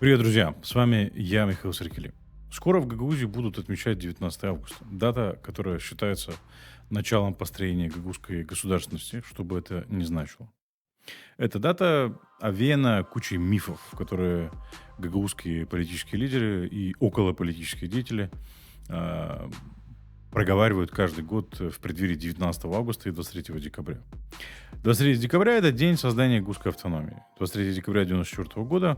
Привет, друзья! С вами я, Михаил Саркели. Скоро в Гагаузии будут отмечать 19 августа. Дата, которая считается началом построения гагаузской государственности, что бы это ни значило. Эта дата овеяна кучей мифов, которые гагаузские политические лидеры и околополитические деятели а, проговаривают каждый год в преддверии 19 августа и 23 декабря. 23 декабря — это день создания гагаузской автономии. 23 декабря 1994 года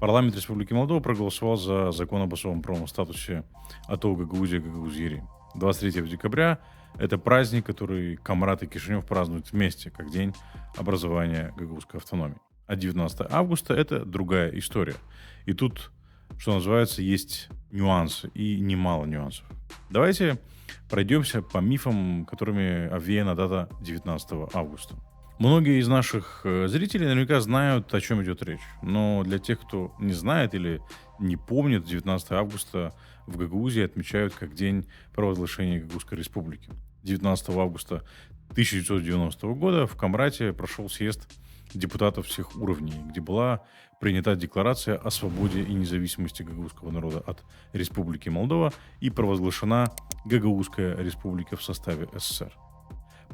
парламент Республики Молдова проголосовал за закон об особом правом статусе АТО Гагаузия и Гагаузии. 23 декабря — это праздник, который Камрат и Кишинев празднуют вместе, как день образования гагаузской автономии. А 19 августа — это другая история. И тут, что называется, есть нюансы, и немало нюансов. Давайте пройдемся по мифам, которыми овеяна дата 19 августа. Многие из наших зрителей наверняка знают, о чем идет речь. Но для тех, кто не знает или не помнит, 19 августа в Гагаузии отмечают как день провозглашения Гагаузской республики. 19 августа 1990 года в Камрате прошел съезд депутатов всех уровней, где была принята декларация о свободе и независимости гагаузского народа от Республики Молдова и провозглашена Гагаузская республика в составе СССР.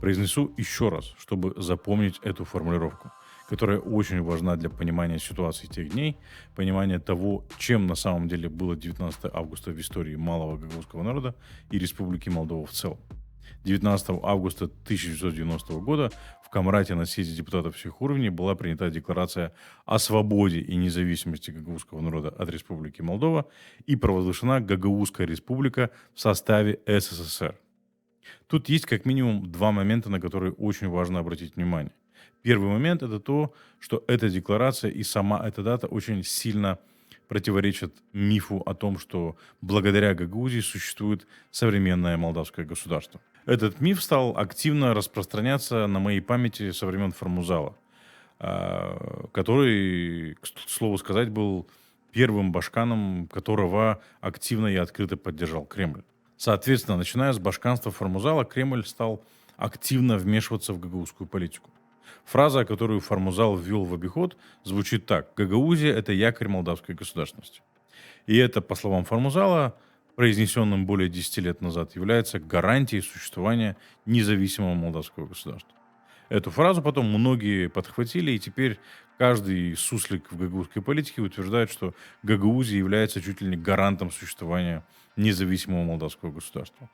Произнесу еще раз, чтобы запомнить эту формулировку, которая очень важна для понимания ситуации тех дней, понимания того, чем на самом деле было 19 августа в истории малого гагаузского народа и Республики Молдова в целом. 19 августа 1990 года в Камрате на съезде депутатов всех уровней была принята декларация о свободе и независимости гагаузского народа от Республики Молдова и провозглашена Гагаузская республика в составе СССР. Тут есть как минимум два момента, на которые очень важно обратить внимание. Первый момент — это то, что эта декларация и сама эта дата очень сильно противоречат мифу о том, что благодаря Гагаузии существует современное молдавское государство. Этот миф стал активно распространяться на моей памяти со времен Формузала, который, к слову сказать, был первым башканом, которого активно и открыто поддержал Кремль. Соответственно, начиная с башканства Формузала, Кремль стал активно вмешиваться в гагаузскую политику. Фраза, которую Формузал ввел в обиход, звучит так: «Гагаузия — это якорь молдавской государственности». И это, по словам Формузала, произнесенным более 10 лет назад, является гарантией существования независимого молдавского государства. Эту фразу потом многие подхватили, и теперь каждый суслик в гагаузской политике утверждает, что Гагаузия является чуть ли не гарантом существования независимого молдавского государства.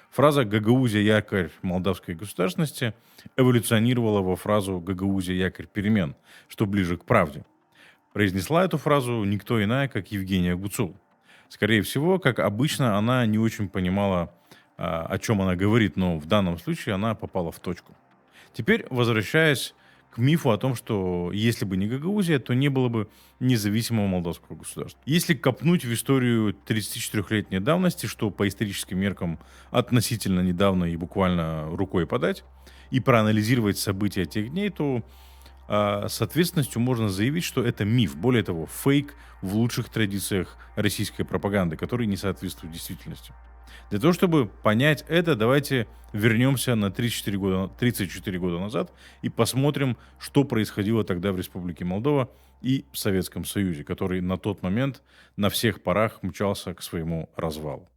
Фраза «Гагаузия — якорь молдавской государственности» эволюционировала во фразу «Гагаузия — якорь перемен», что ближе к правде. Произнесла эту фразу никто иная, как Евгения Гуцул. Скорее всего, как обычно, она не очень понимала, о чем она говорит, но в данном случае она попала в точку. Теперь, возвращаясь к мифу о том, что если бы не Гагаузия, то не было бы независимого молдавского государства. Если копнуть в историю 34-летней давности, что по историческим меркам относительно недавно и буквально рукой подать, и проанализировать события тех дней, то с ответственностью можно заявить, что это миф, более того, фейк в лучших традициях российской пропаганды, который не соответствует действительности. Для того, чтобы понять это, давайте вернемся на 34 года назад и посмотрим, что происходило тогда в Республике Молдова и в Советском Союзе, который на тот момент на всех парах мчался к своему развалу.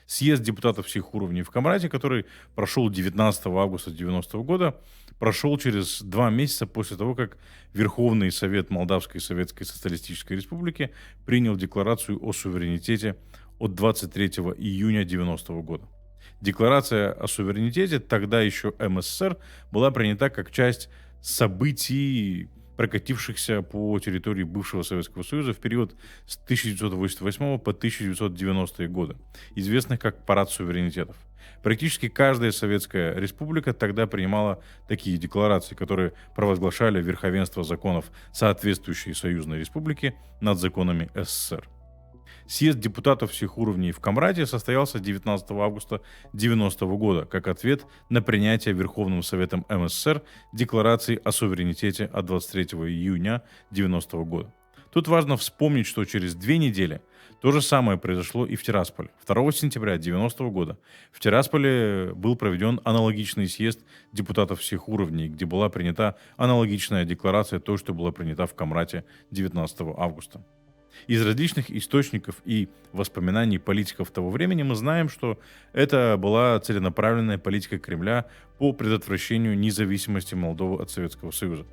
Съезд депутатов всех уровней в Камрате, который прошел 19 августа 90 года, прошел через 2 месяца после того, как Верховный Совет Молдавской Советской Социалистической Республики принял декларацию о суверенитете от 23 июня 90 года. Декларация о суверенитете, тогда еще МССР, была принята как часть событий, прокатившихся по территории бывшего Советского Союза в период с 1988 по 1990 годы, известных как Парад суверенитетов. Практически каждая советская республика тогда принимала такие декларации, которые провозглашали верховенство законов соответствующей союзной республики над законами СССР. Съезд депутатов всех уровней в Камрате состоялся 19 августа 1990 года как ответ на принятие Верховным Советом МССР декларации о суверенитете от 23 июня 1990 года. Тут важно вспомнить, что через 2 недели то же самое произошло и в Тирасполе. 2 сентября 1990 года в Тирасполе был проведен аналогичный съезд депутатов всех уровней, где была принята аналогичная декларация той, что была принята в Камрате 19 августа. Из различных источников и воспоминаний политиков того времени мы знаем, что это была целенаправленная политика Кремля по предотвращению независимости Молдовы от Советского Союза.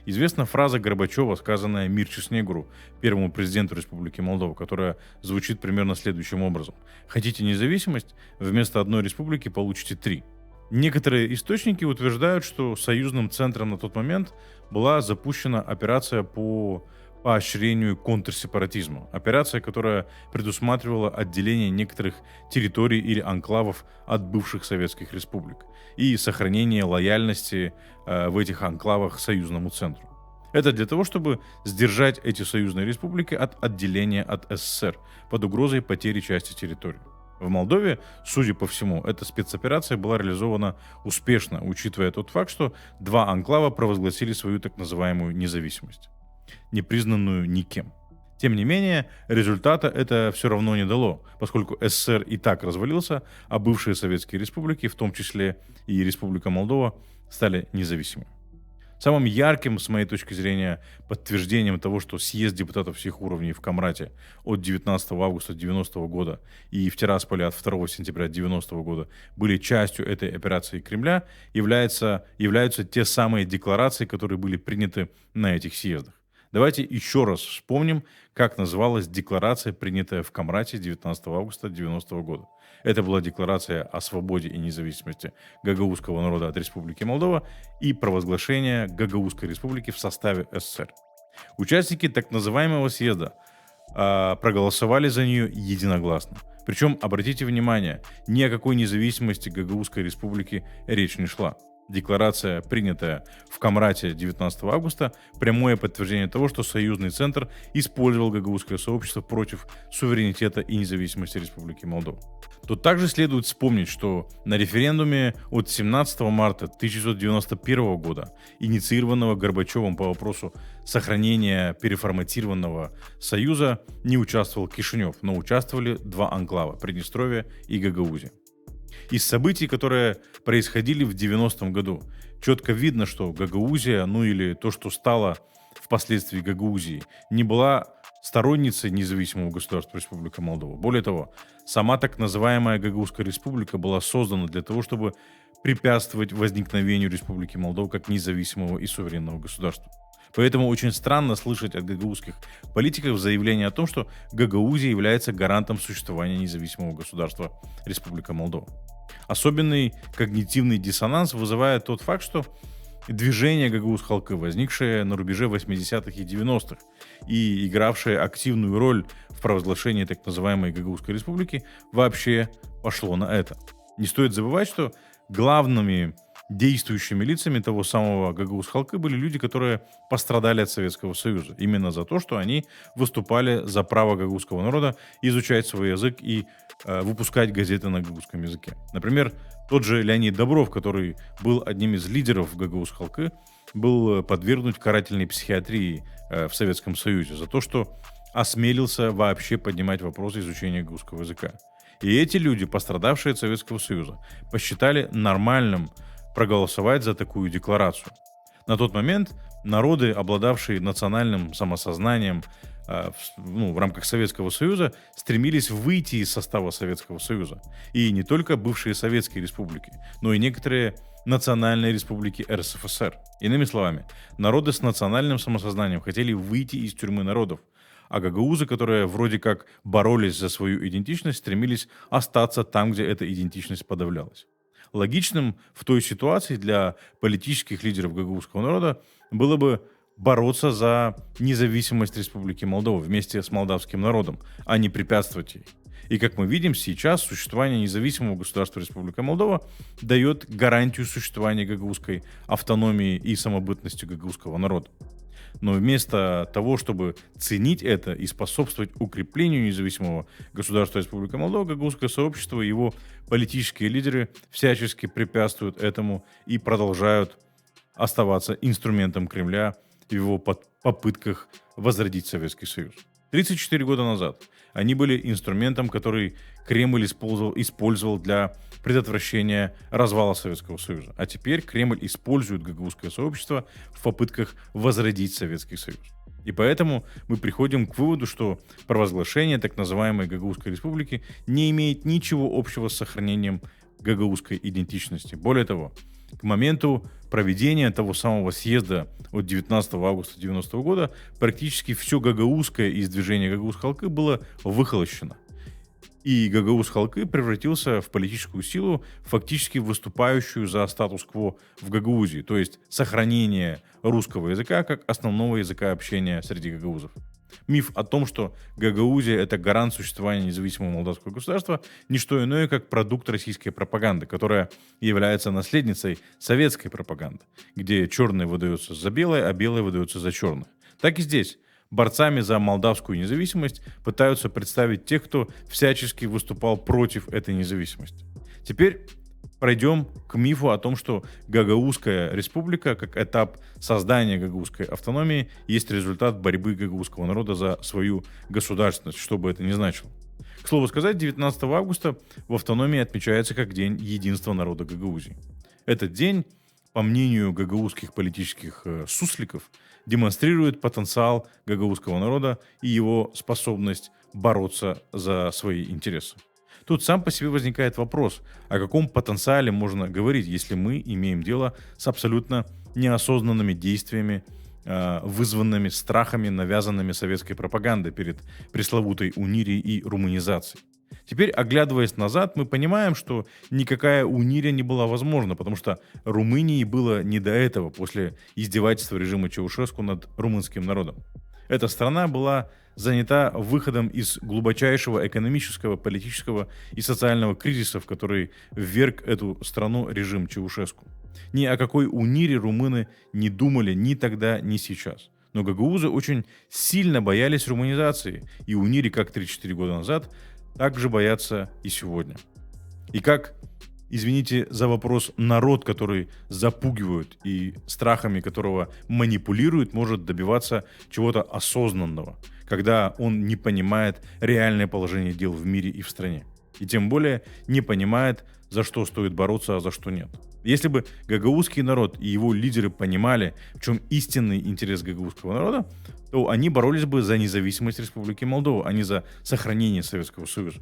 Известна фраза Горбачева, сказанная Мирче Снегуру, первому президенту Республики Молдова, которая звучит примерно следующим образом. Хотите независимость? Вместо одной республики получите три. Некоторые источники утверждают, что союзным центром на тот момент была запущена операция по поощрению контрсепаратизма. Операция, которая предусматривала отделение некоторых территорий или анклавов от бывших советских республик и сохранение лояльности в этих анклавах союзному центру. Это для того, чтобы сдержать эти союзные республики от отделения от СССР под угрозой потери части территории. В Молдове, судя по всему, эта спецоперация была реализована успешно, учитывая тот факт, что два анклава провозгласили свою так называемую независимость, не признанную никем. Тем не менее, результата это все равно не дало, поскольку СССР и так развалился, а бывшие советские республики, в том числе и Республика Молдова, стали независимыми. Самым ярким, с моей точки зрения, подтверждением того, что съезд депутатов всех уровней в Камрате от 19 августа 90 года и в Тирасполе от 2 сентября 90 года были частью этой операции Кремля, являются те самые декларации, которые были приняты на этих съездах. Давайте еще раз вспомним, как называлась декларация, принятая в Камрате 19 августа 90 года. Это была декларация о свободе и независимости гагаузского народа от Республики Молдова и провозглашение Гагаузской республики в составе СССР. Участники так называемого съезда проголосовали за нее единогласно. Причем, обратите внимание, ни о какой независимости Гагаузской республики речь не шла. Декларация, принятая в Камрате 19 августа, прямое подтверждение того, что союзный центр использовал гагаузское сообщество против суверенитета и независимости Республики Молдова. Тут также следует вспомнить, что на референдуме от 17 марта 1991 года, инициированного Горбачевым по вопросу сохранения переформатированного союза, не участвовал Кишинев, но участвовали два анклава – Приднестровье и Гагаузия. Из событий, которые происходили в 90-м году, четко видно, что Гагаузия, ну или то, что стало впоследствии Гагаузией, не была сторонницей независимого государства Республика Молдова. Более того, сама так называемая Гагаузская республика была создана для того, чтобы препятствовать возникновению Республики Молдова как независимого и суверенного государства. Поэтому очень странно слышать от гагаузских политиков заявление о том, что Гагаузия является гарантом существования независимого государства Республика Молдова. Особенный когнитивный диссонанс вызывает тот факт, что движение Гагаузского, возникшее на рубеже 80-х и 90-х и игравшее активную роль в провозглашении так называемой Гагаузской республики, вообще пошло на это. Не стоит забывать, что главными действующими лицами того самого Гагаузского были люди, которые пострадали от Советского Союза. Именно за то, что они выступали за право гагаузского народа изучать свой язык и выпускать газеты на гагаузском языке. Например, тот же Леонид Добров, который был одним из лидеров Гагаузского, был подвергнут карательной психиатрии в Советском Союзе за то, что осмелился вообще поднимать вопросы изучения гагаузского языка. И эти люди, пострадавшие от Советского Союза, посчитали нормальным проголосовать за такую декларацию. На тот момент народы, обладавшие национальным самосознанием в рамках Советского Союза, стремились выйти из состава Советского Союза. И не только бывшие советские республики, но и некоторые национальные республики РСФСР. Иными словами, народы с национальным самосознанием хотели выйти из тюрьмы народов, а гагаузы, которые вроде как боролись за свою идентичность, стремились остаться там, где эта идентичность подавлялась. Логичным в той ситуации для политических лидеров гагаузского народа было бы бороться за независимость Республики Молдова вместе с молдавским народом, а не препятствовать ей. И как мы видим, сейчас существование независимого государства Республика Молдова дает гарантию существования гагаузской автономии и самобытности гагаузского народа. Но вместо того, чтобы ценить это и способствовать укреплению независимого государства Республика Молдова, гагаузское сообщество и его политические лидеры всячески препятствуют этому и продолжают оставаться инструментом Кремля в его попытках возродить Советский Союз. 34 года назад они были инструментом, который Кремль использовал для предотвращения развала Советского Союза. А теперь Кремль использует гагаузское сообщество в попытках возродить Советский Союз. И поэтому мы приходим к выводу, что провозглашение так называемой Гагаузской республики не имеет ничего общего с сохранением гагаузской идентичности. Более того, к моменту проведения того самого съезда от 19 августа 90 года практически все гагаузское из движения Гагауз-Халкы было выхолощено. И Гагауз-Халкы превратился в политическую силу, фактически выступающую за статус-кво в Гагаузии, то есть сохранение русского языка как основного языка общения среди гагаузов. Миф о том, что Гагаузия — это гарант существования независимого молдавского государства, не что иное, как продукт российской пропаганды, которая является наследницей советской пропаганды, где черное выдается за белое, а белое выдается за черное. Так и здесь. Борцами за молдавскую независимость пытаются представить тех, кто всячески выступал против этой независимости. Теперь пройдем к мифу о том, что Гагаузская республика, как этап создания гагаузской автономии, есть результат борьбы гагаузского народа за свою государственность, что бы это ни значило. К слову сказать, 19 августа в автономии отмечается как День единства народа Гагаузии. Этот день, по мнению гагаузских политических сусликов, демонстрирует потенциал гагаузского народа и его способность бороться за свои интересы. Тут сам по себе возникает вопрос, о каком потенциале можно говорить, если мы имеем дело с абсолютно неосознанными действиями, вызванными страхами, навязанными советской пропагандой перед пресловутой унирией и румынизацией. Теперь, оглядываясь назад, мы понимаем, что никакая унирия не была возможна, потому что Румынии было не до этого после издевательства режима Чаушеску над румынским народом. Эта страна была занята выходом из глубочайшего экономического, политического и социального кризиса, в который вверг эту страну режим Чаушеску. Ни о какой унире румыны не думали ни тогда, ни сейчас. Но гагаузы очень сильно боялись румынизации, и унири, как 3-4 года назад, также боятся и сегодня. И как, извините за вопрос, народ, который запугивают и страхами которого манипулируют, может добиваться чего-то осознанного, когда он не понимает реальное положение дел в мире и в стране. И тем более не понимает, за что стоит бороться, а за что нет. Если бы гагаузский народ и его лидеры понимали, в чем истинный интерес гагаузского народа, то они боролись бы за независимость Республики Молдова, а не за сохранение Советского Союза.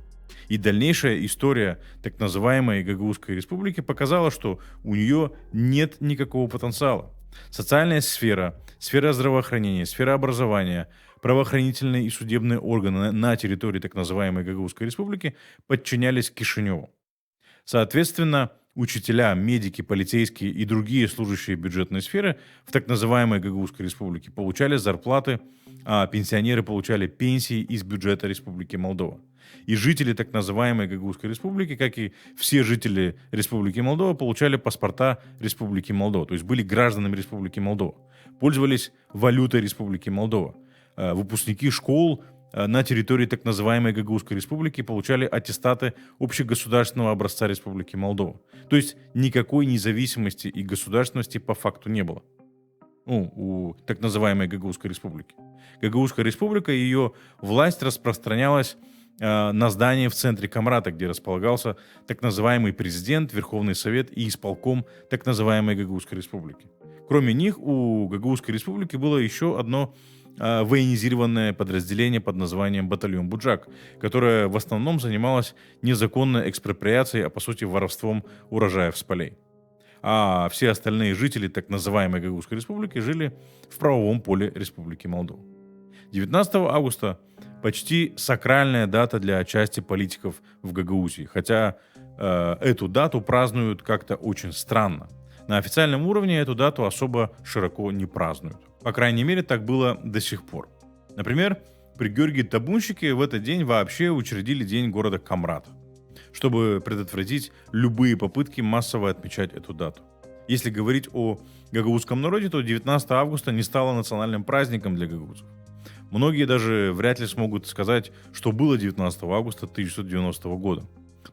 И дальнейшая история так называемой Гагаузской республики показала, что у нее нет никакого потенциала. Социальная сфера, сфера здравоохранения, сфера образования, правоохранительные и судебные органы на территории так называемой Гагаузской республики подчинялись Кишиневу. Соответственно, учителя, медики, полицейские и другие служащие бюджетной сферы в так называемой Гагаузской республике получали зарплаты, а пенсионеры получали пенсии из бюджета Республики Молдова. И жители так называемой Гагаузской республики, как и все жители Республики Молдова, получали паспорта Республики Молдова, то есть были гражданами Республики Молдова, пользовались валютой Республики Молдова. Выпускники школ на территории так называемой Гагаузской республики получали аттестаты общегосударственного образца Республики Молдова. То есть никакой независимости и государственности по факту не было. У так называемой Гагаузской республики. Гагаузская республика и ее власть распространялась на здание в центре Камрата, где располагался так называемый президент, Верховный Совет и исполком так называемой Гагаузской республики. Кроме них у Гагаузской республики было еще одно военизированное подразделение под названием батальон Буджак, которое в основном занималось незаконной экспроприацией, а по сути воровством урожаев с полей. А все остальные жители так называемой Гагаузской республики жили в правовом поле Республики Молдова. 19 августа почти сакральная дата для части политиков в Гагаузии, хотя эту дату празднуют как-то очень странно. На официальном уровне эту дату особо широко не празднуют. По крайней мере, так было до сих пор. Например, при Георгии Табунщике в этот день вообще учредили День города Камрата, чтобы предотвратить любые попытки массово отмечать эту дату. Если говорить о гагаузском народе, то 19 августа не стало национальным праздником для гагаузов. Многие даже вряд ли смогут сказать, что было 19 августа 1990 года.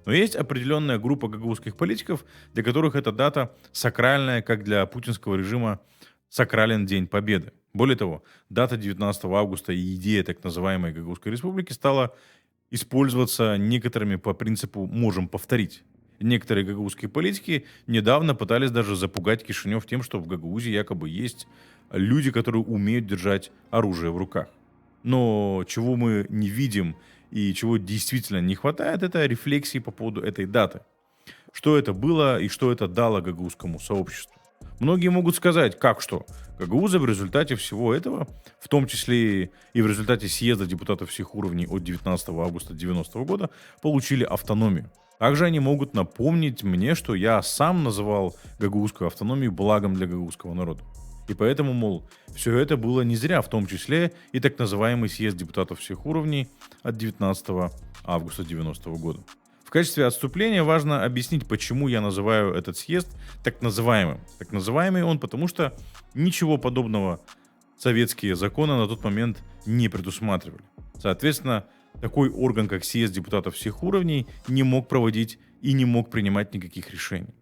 Но есть определенная группа гагаузских политиков, для которых эта дата сакральная, как для путинского режима сакрален День Победы. Более того, дата 19 августа и идея так называемой Гагаузской республики стала использоваться некоторыми по принципу «можем повторить». Некоторые гагаузские политики недавно пытались даже запугать Кишинев тем, что в Гагаузии якобы есть люди, которые умеют держать оружие в руках. Но чего мы не видим и чего действительно не хватает, это рефлексии по поводу этой даты. Что это было и что это дало гагаузскому сообществу. Многие могут сказать, как что? Гагаузы в результате всего этого, в том числе и в результате съезда депутатов всех уровней от 19 августа 90 года, получили автономию. Также они могут напомнить мне, что я сам называл гагаузскую автономию благом для гагаузского народа. И поэтому, мол, все это было не зря, в том числе и так называемый съезд депутатов всех уровней от 19 августа 90 года. В качестве отступления важно объяснить, почему я называю этот съезд так называемым. Так называемый он, потому что ничего подобного советские законы на тот момент не предусматривали. Соответственно, такой орган, как съезд депутатов всех уровней, не мог проводить и не мог принимать никаких решений.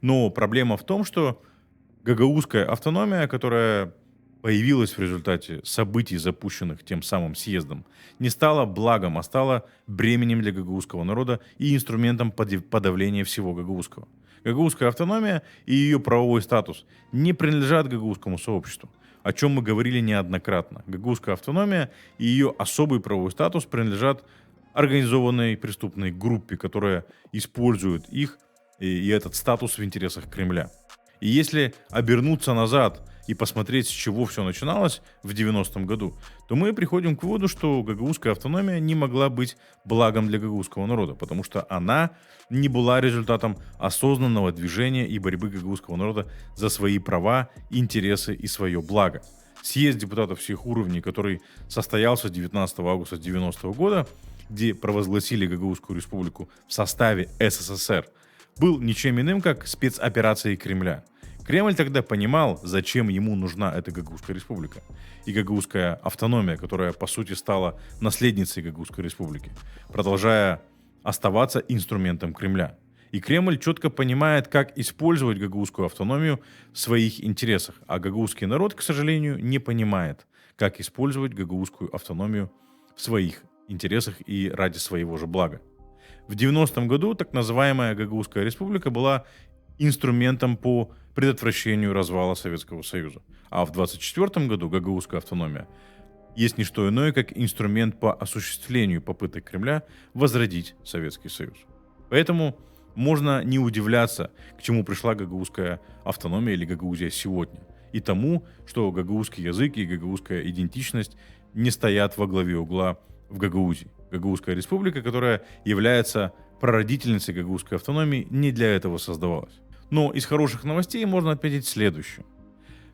Но проблема в том, что гагаузская автономия, которая появилась в результате событий, запущенных тем самым съездом, не стала благом, а стала бременем для гагаузского народа и инструментом подавления всего гагаузского. Гагаузская автономия и ее правовой статус не принадлежат гагаузскому сообществу, о чем мы говорили неоднократно. Гагаузская автономия и ее особый правовой статус принадлежат организованной преступной группе, которая использует их и этот статус в интересах Кремля. И если обернуться назад и посмотреть, с чего все начиналось в 90-м году, то мы приходим к выводу, что гагаузская автономия не могла быть благом для гагаузского народа, потому что она не была результатом осознанного движения и борьбы гагаузского народа за свои права, интересы и свое благо. Съезд депутатов всех уровней, который состоялся 19 августа 90 года, где провозгласили Гагаузскую республику в составе СССР, был ничем иным, как спецоперацией Кремля. Кремль тогда понимал, зачем ему нужна эта Гагаузская республика. И гагаузская автономия, которая, по сути, стала наследницей Гагаузской республики, продолжая оставаться инструментом Кремля. И Кремль четко понимает, как использовать гагаузскую автономию в своих интересах. А гагаузский народ, к сожалению, не понимает, как использовать гагаузскую автономию в своих интересах и ради своего же блага. В 90-м году так называемая Гагаузская республика была инструментом по предотвращению развала Советского Союза. А в 1924 году гагаузская автономия есть не что иное, как инструмент по осуществлению попыток Кремля возродить Советский Союз. Поэтому можно не удивляться, к чему пришла гагаузская автономия или Гагаузия сегодня. И тому, что гагаузский язык и гагаузская идентичность не стоят во главе угла в Гагаузии. Гагаузская республика, которая является прародительницей гагаузской автономии, не для этого создавалась. Но из хороших новостей можно отметить следующее.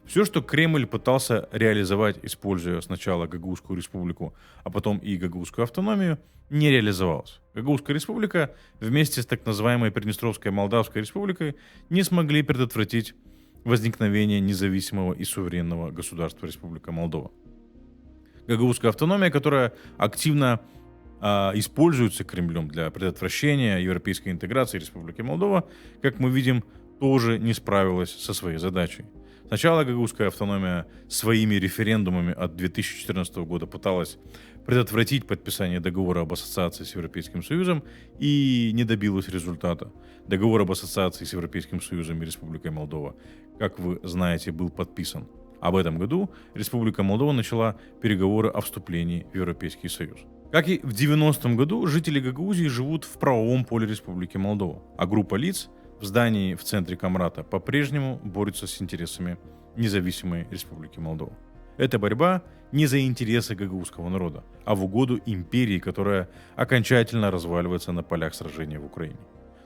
Все, что Кремль пытался реализовать, используя сначала Гагаузскую республику, а потом и Гагаузскую автономию, не реализовалось. Гагаузская республика вместе с так называемой Приднестровской Молдавской республикой не смогли предотвратить возникновение независимого и суверенного государства Республика Молдова. Гагаузская автономия, которая активно используется Кремлем для предотвращения европейской интеграции Республики Молдова, как мы видим, тоже не справилась со своей задачей. Сначала гагаузская автономия своими референдумами от 2014 года пыталась предотвратить подписание договора об ассоциации с Европейским Союзом и не добилась результата. Договор об ассоциации с Европейским Союзом и Республикой Молдова, как вы знаете, был подписан. А в этом году Республика Молдова начала переговоры о вступлении в Европейский Союз. Как и в 90-м году, жители Гагаузии живут в правовом поле Республики Молдова, а группа лиц в здании в центре Камрата по-прежнему борется с интересами независимой Республики Молдова. Эта борьба не за интересы гагаузского народа, а в угоду империи, которая окончательно разваливается на полях сражения в Украине.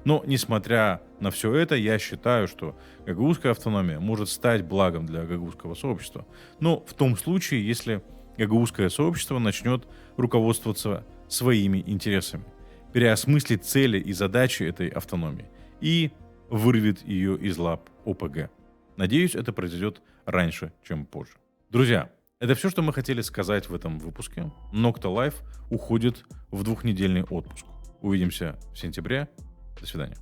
Но, несмотря на все это, я считаю, что гагаузская автономия может стать благом для гагаузского сообщества. Но в том случае, если гагаузское сообщество начнет руководствоваться своими интересами, переосмыслит цели и задачи этой автономии и вырвет ее из лап ОПГ. Надеюсь, это произойдет раньше, чем позже. Друзья, это все, что мы хотели сказать в этом выпуске. Nocta Life уходит в 2-недельный отпуск. Увидимся в сентябре. До свидания.